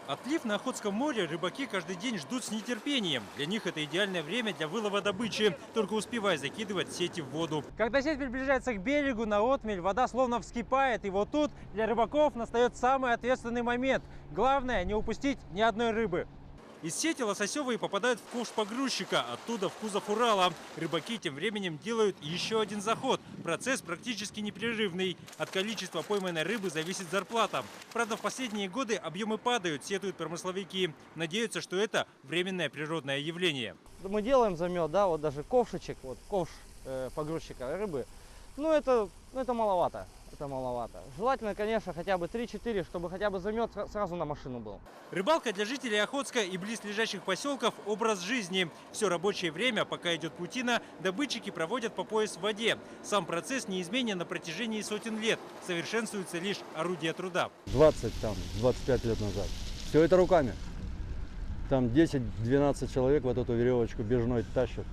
Отлив на Охотском море рыбаки каждый день ждут с нетерпением. Для них это идеальное время для вылова добычи. Только успевай закидывать сети в воду. Когда сеть приближается к берегу, на отмель, вода словно вскипает. И вот тут для рыбаков настает самый ответственный момент. Главное не упустить ни одной рыбы. Из сети лососевые попадают в ковш погрузчика, оттуда в кузов Урала. Рыбаки тем временем делают еще один заход. Процесс практически непрерывный. От количества пойманной рыбы зависит зарплата. Правда, в последние годы объемы падают, сетуют промысловики. Надеются, что это временное природное явление. Мы делаем замет, да, вот даже ковшичек, вот ковш погрузчика рыбы. Ну это маловато. Это маловато. Желательно, конечно, хотя бы 3-4, чтобы хотя бы замет сразу на машину был. Рыбалка для жителей Охотска и близлежащих поселков – образ жизни. Все рабочее время, пока идет путина, добытчики проводят по пояс в воде. Сам процесс неизменен на протяжении сотен лет. Совершенствуется лишь орудие труда. 20-25 лет назад. Все это руками. Там 10-12 человек вот эту веревочку бежной тащат.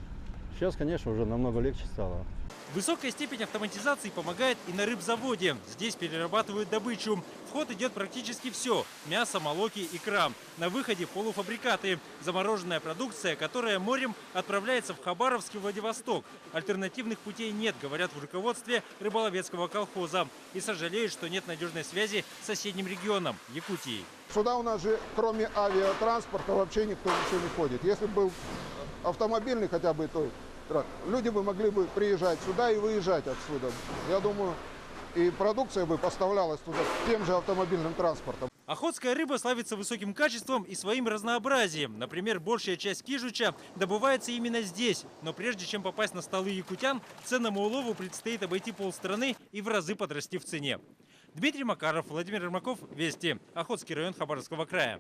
Сейчас, конечно, уже намного легче стало. Высокая степень автоматизации помогает и на рыбзаводе. Здесь перерабатывают добычу. В ход идет практически все – мясо, молоки, икра. На выходе полуфабрикаты. Замороженная продукция, которая морем отправляется в Хабаровск и Владивосток. Альтернативных путей нет, говорят в руководстве рыболовецкого колхоза. И сожалеют, что нет надежной связи с соседним регионом – Якутией. Сюда у нас же кроме авиатранспорта вообще никто ничего не ходит. Если был автомобильный хотя бы, то люди бы могли бы приезжать сюда и выезжать отсюда. Я думаю, и продукция бы поставлялась туда тем же автомобильным транспортом. Охотская рыба славится высоким качеством и своим разнообразием. Например, большая часть кижуча добывается именно здесь. Но прежде чем попасть на столы якутян, ценному улову предстоит обойти полстраны и в разы подрасти в цене. Дмитрий Макаров, Владимир Ермаков, Вести. Охотский район Хабаровского края.